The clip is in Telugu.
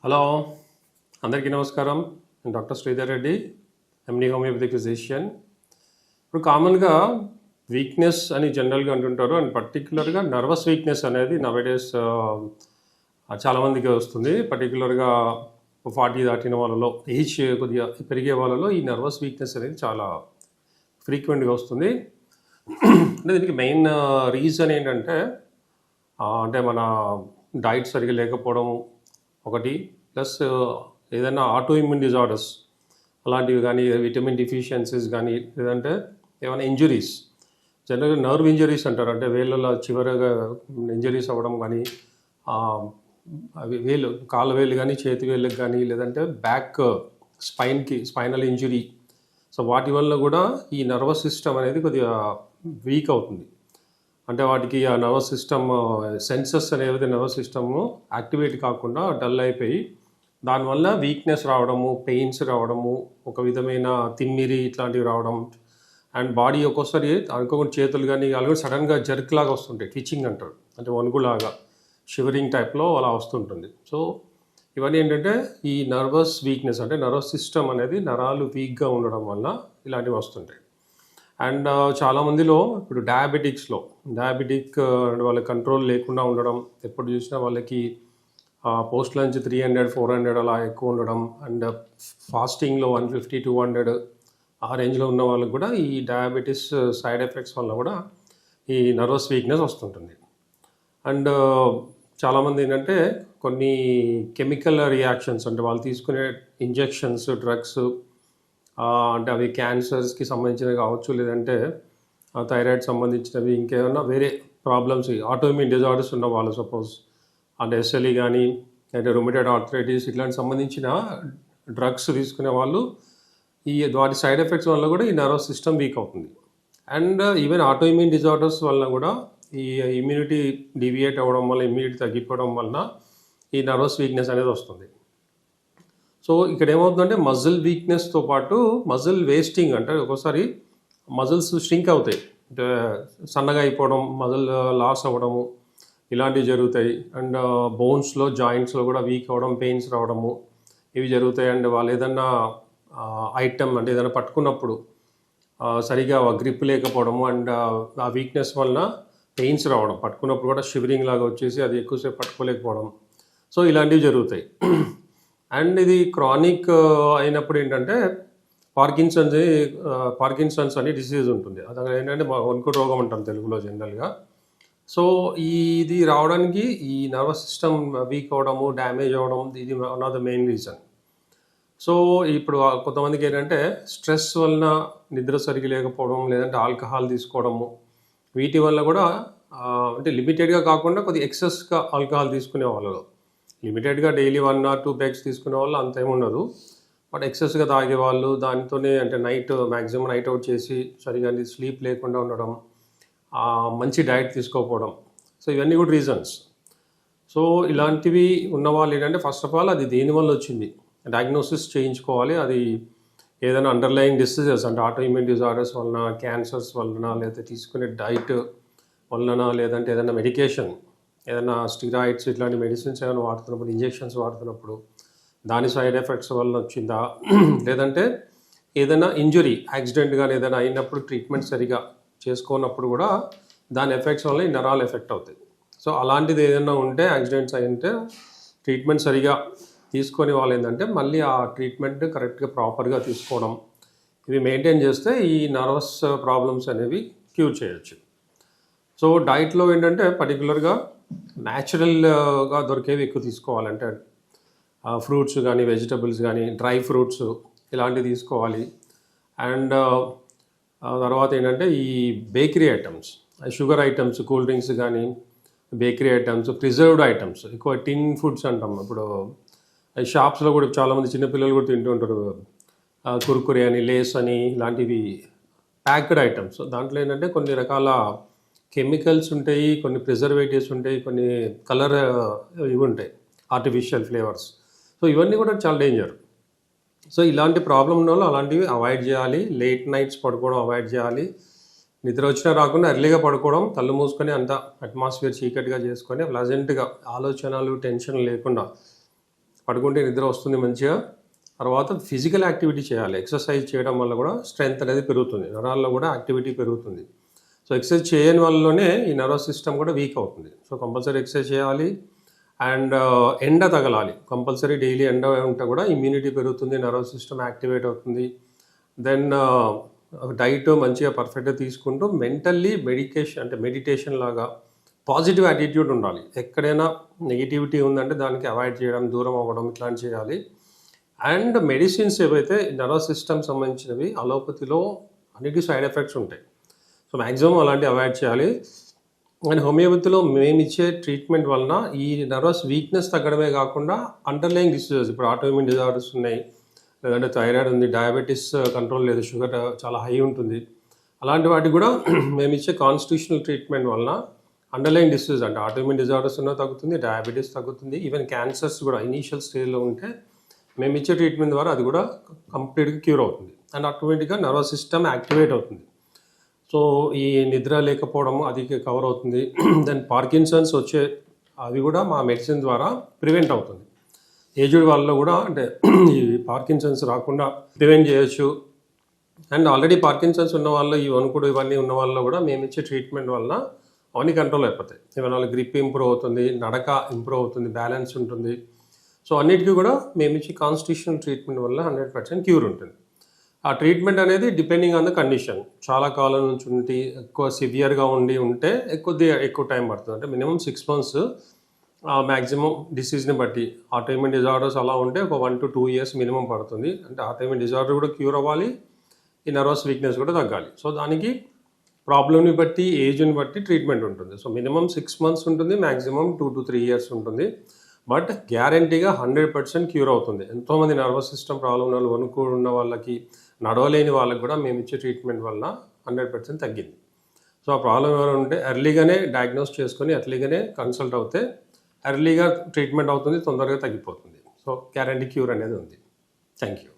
హలో, అందరికీ నమస్కారం. నేను డాక్టర్ శ్రీధర్ రెడ్డి, ఎండి హోమియోపతిక్ ఫిజిషియన్. ఇప్పుడు కామన్గా వీక్నెస్ అని జనరల్గా అంటుంటారు, అండ్ పర్టికులర్గా నర్వస్ వీక్నెస్ అనేది నవేడేస్ చాలామందికి వస్తుంది. పర్టికులర్గా 40 దాటిన వాళ్ళలో, ఏజ్ కొద్దిగా పెరిగే వాళ్ళలో ఈ నర్వస్ వీక్నెస్ అనేది చాలా ఫ్రీక్వెంట్గా వస్తుంది. అంటే దీనికి మెయిన్ రీజన్ ఏంటంటే అంటే మన డైట్ సరిగ్గా లేకపోవడం ఒకటి, ప్లస్ ఏదైనా ఆటో ఇమ్యూన్ డిజార్డర్స్ అలాంటివి కానీ, విటమిన్ డిఫిషియన్సీస్ కానీ, లేదంటే ఏమైనా ఇంజురీస్, జనరల్గా నర్వ్ ఇంజరీస్ అంటారు. అంటే వేళ్ళలో చివరగా ఇంజరీస్ అవ్వడం కానీ, అవి వేలు, కాళ్ళ వేలు కానీ, చేతి వేళ్ళకి కానీ, లేదంటే బ్యాక్ స్పైనల్ ఇంజురీ. సో వాటి వల్ల కూడా ఈ నర్వస్ సిస్టమ్ అనేది కొద్దిగా వీక్ అవుతుంది. అంటే వాటికి ఆ నర్వస్ సిస్టమ్ సెన్సెస్ అనేది నర్వస్ సిస్టమ్ యాక్టివేట్ కాకుండా డల్ అయిపోయి దానివల్ల వీక్నెస్ రావడము, పెయిన్స్ రావడము, ఒక విధమైన తిమ్మిరి ఇట్లాంటివి రావడం, అండ్ బాడీ ఒక్కోసారి అనుకోకుండా చేతులు కానీ అలాగే సడన్గా జర్క్ లాగా వస్తుంటాయి, ట్విచ్చింగ్ అంటారు, అంటే వణుకులాగా షివరింగ్ టైప్లో అలా వస్తుంటుంది. సో ఇవన్నీ ఏంటంటే ఈ నర్వస్ వీక్నెస్, అంటే నర్వస్ సిస్టమ్ అనేది నరాలు వీక్గా ఉండడం వల్ల ఇలాంటివి వస్తుంటాయి. అండ్ చాలామందిలో ఇప్పుడు డయాబెటిక్ వాళ్ళ కంట్రోల్ లేకుండా ఉండడం, ఎప్పుడు చూసినా వాళ్ళకి పోస్ట్ లంచ్ 300-400 అలా ఎక్కువ ఉండడం, అండ్ ఫాస్టింగ్లో 150-200 ఆ రేంజ్లో ఉన్న వాళ్ళకి కూడా ఈ డయాబెటీస్ సైడ్ ఎఫెక్ట్స్ వల్ల కూడా ఈ నర్వస్ వీక్నెస్ వస్తుంటుంది. అండ్ చాలామంది ఏంటంటే కొన్ని కెమికల్ రియాక్షన్స్, అంటే వాళ్ళు తీసుకునే ఇంజెక్షన్స్, డ్రగ్స్, అంటే అవి క్యాన్సర్స్కి సంబంధించినవి కావచ్చు, లేదంటే థైరాయిడ్ సంబంధించినవి, ఇంకేమైనా వేరే ప్రాబ్లమ్స్, ఆటోఇమ్యూన్ డిజార్డర్స్ ఉన్న వాళ్ళు, సపోజ్ అంటే ఎస్ఎల్ఈ కానీ, అంటే రొమటైడ్ ఆర్థరైటిస్ ఇట్లాంటి సంబంధించిన డ్రగ్స్ తీసుకునే వాళ్ళు వాటి సైడ్ ఎఫెక్ట్స్ వల్ల కూడా ఈ నర్వస్ సిస్టమ్ వీక్ అవుతుంది. అండ్ ఈవెన్ ఆటోఇమ్యూన్ డిజార్డర్స్ వల్ల కూడా ఈ ఇమ్యూనిటీ డివియేట్ అవ్వడం వల్ల, ఇమ్యూనిటీ తగ్గిపోవడం వలన ఈ నర్వస్ వీక్నెస్ అనేది వస్తుంది. సో ఇక్కడ ఏమవుతుందంటే మజిల్ వీక్నెస్తో పాటు మజిల్ వేస్టింగ్, అంటే ఒక్కోసారి మజిల్స్ ష్రింక్ అవుతాయి, అంటే సన్నగా అయిపోవడం, మజిల్ లాస్ అవ్వడము ఇలాంటివి జరుగుతాయి. అండ్ బోన్స్లో, జాయింట్స్లో కూడా వీక్ అవ్వడం, పెయిన్స్ రావడము ఇవి జరుగుతాయి. అండ్ వాళ్ళు ఏదన్నా ఐటమ్, అంటే ఏదైనా పట్టుకున్నప్పుడు సరిగా గ్రిప్ లేకపోవడము, అండ్ ఆ వీక్నెస్ వలన పెయిన్స్ రావడం, పట్టుకున్నప్పుడు కూడా షివరింగ్ లాగా వచ్చేసి అది ఎక్కువసేపు పట్టుకోలేకపోవడం, సో ఇలాంటివి జరుగుతాయి. అండ్ ఇది క్రానిక్ అయినప్పుడు ఏంటంటే పార్కిన్సన్స్ అని డిసీజ్ ఉంటుంది. అది ఏంటంటే వణుకు రోగం అంటాం తెలుగులో జనరల్గా. సో ఇది రావడానికి ఈ నర్వస్ సిస్టమ్ వీక్ అవ్వడము, డ్యామేజ్ అవ్వడం, ఇది one of the main reason. So ఇప్పుడు కొంతమందికి ఏంటంటే స్ట్రెస్ వలన నిద్ర సరిగ్గా లేకపోవడం, లేదంటే ఆల్కహాల్ తీసుకోవడము, వీటి వల్ల కూడా అంటే లిమిటెడ్గా కాకుండా కొద్దిగా ఎక్సెస్గా ఆల్కహాల్ తీసుకునే వాళ్ళలో, లిమిటెడ్గా డైలీ 1 or 2 పెగ్స్ తీసుకునే వాళ్ళు అంతేముండదు, బట్ ఎక్సెస్గా తాగేవాళ్ళు, దానితోనే అంటే మ్యాక్సిమం నైట్ అవుట్ చేసి సరిగా స్లీప్ లేకుండా ఉండడం, మంచి డైట్ తీసుకోకపోవడం, సో ఇవన్నీ కూడా రీజన్స్. సో ఇలాంటివి ఉన్నవాళ్ళు ఏంటంటే ఫస్ట్ ఆఫ్ ఆల్ అది దేనివల్ల వచ్చింది డయాగ్నోసిస్ చేయించుకోవాలి. అది ఏదైనా అండర్లయింగ్ డిసీజెస్, అంటే ఆటోఇమ్యూన్ డిజార్డర్స్ వలన, క్యాన్సర్స్ వలన, లేదా తీసుకునే డైట్ వలన, లేదంటే ఏదైనా మెడికేషన్, ఏదైనా స్టిరాయిడ్స్ ఇట్లాంటి మెడిసిన్స్ ఏమైనా వాడుతున్నప్పుడు, ఇంజెక్షన్స్ వాడుతున్నప్పుడు దాని సైడ్ ఎఫెక్ట్స్ వల్ల వచ్చిందా, లేదంటే ఏదైనా ఇంజురీ, యాక్సిడెంట్ కానీ ఏదైనా అయినప్పుడు ట్రీట్మెంట్ సరిగా చేసుకున్నప్పుడు కూడా దాని ఎఫెక్ట్స్ వల్ల ఈ నరాలు ఎఫెక్ట్ అవుతాయి. సో అలాంటిది ఏదైనా ఉంటే, యాక్సిడెంట్స్ అయింటే ట్రీట్మెంట్ సరిగా తీసుకొని వాళ్ళు ఏంటంటే మళ్ళీ ఆ ట్రీట్మెంట్ కరెక్ట్గా ప్రాపర్గా తీసుకోవడం, ఇవి మెయింటైన్ చేస్తే ఈ నర్వస్ ప్రాబ్లమ్స్ అనేవి క్యూర్ చేయొచ్చు. సో డైట్లో ఏంటంటే పర్టికులర్గా న్యాచురల్గా దొరికేవి ఎక్కువ తీసుకోవాలంటే ఫ్రూట్స్ కానీ, వెజిటబుల్స్ కానీ, డ్రై ఫ్రూట్స్ ఇలాంటివి తీసుకోవాలి. అండ్ తర్వాత ఏంటంటే ఈ bakery items, sugar items, cool drinks కానీ, బేకరీ ఐటమ్స్, ప్రిజర్వ్డ్ ఐటమ్స్, ఎక్కువ టిన్ ఫుడ్స్ అంటాం. ఇప్పుడు షాప్స్లో కూడా చాలామంది చిన్నపిల్లలు కూడా తింటూ ఉంటారు, కుర్కురే అని, లేస్ అని, ఇలాంటివి ప్యాక్డ్ ఐటమ్స్. దాంట్లో ఏంటంటే కొన్ని రకాల కెమికల్స్ ఉంటాయి, కొన్ని ప్రిజర్వేటివ్స్ ఉంటాయి, కొన్ని కలర్ ఇవి ఉంటాయి, ఆర్టిఫిషియల్ ఫ్లేవర్స్. సో ఇవన్నీ కూడా చాలా డేంజర్. సో ఇలాంటి ప్రాబ్లం ఉన్న వాళ్ళు అలాంటివి అవాయిడ్ చేయాలి. లేట్ నైట్స్ పడుకోవడం అవాయిడ్ చేయాలి. నిద్ర వచ్చినా రాకుండా ఎర్లీగా పడుకోవడం, కళ్ళు మూసుకొని అట్మాస్ఫియర్ చీకటిగా చేసుకొని ప్లజెంట్గా, ఆలోచనలు, టెన్షన్ లేకుండా పడుకుంటే నిద్ర వస్తుంది మంచిగా. తర్వాత ఫిజికల్ యాక్టివిటీ చేయాలి. ఎక్సర్సైజ్ చేయడం వల్ల కూడా స్ట్రెంగ్త్ అనేది పెరుగుతుంది, నరాల్లో కూడా యాక్టివిటీ పెరుగుతుంది. సో ఎక్సర్సైజ్ చేయని వల్లనే ఈ నర్వస్ సిస్టమ్ కూడా వీక్ అవుతుంది. సో కంపల్సరీ ఎక్సర్సైజ్ చేయాలి. అండ్ ఎండ తగలాలి కంపల్సరీ, డైలీ ఎండ ఉంటే కూడా ఇమ్యూనిటీ పెరుగుతుంది, నర్వస్ సిస్టమ్ యాక్టివేట్ అవుతుంది. దెన్ డైట్ మంచిగా పర్ఫెక్ట్గా తీసుకుంటూ మెంటల్లీ మెడిటేషన్ లాగా పాజిటివ్ యాటిట్యూడ్ ఉండాలి. ఎక్కడైనా నెగిటివిటీ ఉందంటే దానికి అవాయిడ్ చేయడం, దూరం అవ్వడం ఇట్లాంటి చేయాలి. అండ్ మెడిసిన్స్ ఏవైతే నర్వస్ సిస్టమ్ సంబంధించినవి అలోపతిలో అన్నిటి సైడ్ ఎఫెక్ట్స్ ఉంటాయి. సో మ్యాక్సిమం అలాంటివి అవాయిడ్ చేయాలి. అండ్ హోమియోపతిలో మేమిచ్చే ట్రీట్మెంట్ వలన ఈ నర్వస్ వీక్నెస్ తగ్గడమే కాకుండా అండర్లయింగ్ డిసీజెస్, ఇప్పుడు ఆటోఇమ్యూన్ డిజార్డర్స్ ఉన్నాయి, లేదంటే థైరాయిడ్ ఉంది, డయాబెటీస్ కంట్రోల్ లేదు, షుగర్ చాలా హై ఉంటుంది, అలాంటి వాటికి కూడా మేము ఇచ్చే కాన్స్టిట్యూషనల్ ట్రీట్మెంట్ వలన అండర్లయింగ్ డిసీజ్ అంటే ఆటోఇమ్యూన్ డిజార్డర్స్ ఉన్న తగ్గుతుంది, డయాబెటీస్ తగ్గుతుంది, ఈవెన్ క్యాన్సర్స్ కూడా ఇనీషియల్ స్టేజ్లో ఉంటే మేము ఇచ్చే ట్రీట్మెంట్ ద్వారా అది కూడా కంప్లీట్గా క్యూర్ అవుతుంది. అండ్ ఆటోమేటిక్గా నర్వస్ సిస్టమ్ యాక్టివేట్ అవుతుంది. సో ఈ నిద్ర లేకపోవడము అది కవర్ అవుతుంది. దెన్ పార్కిన్సన్స్ వచ్చే అవి కూడా మా మెడిసిన్ ద్వారా ప్రివెంట్ అవుతుంది. ఏజ్డ్ వాళ్ళలో కూడా అంటే ఈ పార్కిన్సన్స్ రాకుండా ప్రివెంట్ చేయొచ్చు. అండ్ ఆల్రెడీ పార్కిన్సన్స్ ఉన్న వాళ్ళు ఈ వణుకుడు ఇవన్నీ ఉన్న వాళ్ళలో కూడా మేము ఇచ్చే ట్రీట్మెంట్ వలన అవన్నీ కంట్రోల్ అయిపోతాయి. ఈవెన్ వాళ్ళ గ్రిప్ ఇంప్రూవ్ అవుతుంది, నడక ఇంప్రూవ్ అవుతుంది, బ్యాలెన్స్ ఉంటుంది. సో అన్నిటికీ కూడా మేము ఇచ్చే కాన్స్టిట్యూషనల్ ట్రీట్మెంట్ వల్ల 100% క్యూర్ ఉంటుంది. ఆ ట్రీట్మెంట్ అనేది డిపెండింగ్ ఆన్ ద కండిషన్, చాలా కాలం నుంచి ఉండి ఎక్కువ సివియర్గా ఉంటే ఎక్కువ టైం పడుతుంది. అంటే మినిమం 6 months మ్యాక్సిమం డిసీజ్ని బట్టి. ఆటోఇమ్యూన్ డిజార్డర్స్ అలా ఉంటే ఒక 1 to 2 years మినిమం పడుతుంది. అంటే ఆటోఇమ్యూన్ డిజార్డర్ కూడా క్యూర్ అవ్వాలి, ఈ నర్వస్ వీక్నెస్ కూడా తగ్గాలి. సో దానికి ప్రాబ్లమ్ని బట్టి, ఏజ్ని బట్టి ట్రీట్మెంట్ ఉంటుంది. సో మినిమం 6 months ఉంటుంది, మ్యాక్సిమం 2 to 3 years ఉంటుంది. బట్ గ్యారంటీగా 100% క్యూర్ అవుతుంది. ఎంతోమంది నర్వస్ సిస్టమ్ ప్రాబ్లం ఉన్న వాళ్ళు, వణుకు ఉన్న వాళ్ళకి, నడవలేని వాళ్ళకి కూడా మేము ఇచ్చే ట్రీట్మెంట్ వల్ల 100% తగ్గింది. సో ఆ ప్రాబ్లం ఎవరైనా ఉంటే ఎర్లీగానే డయాగ్నోస్ చేసుకొని ఎర్లీగానే కన్సల్ట్ అవుతే ఎర్లీగా ట్రీట్మెంట్ అవుతుంది, తొందరగా తగ్గిపోతుంది. సో గ్యారంటీ క్యూర్ అనేది ఉంది. Thank you.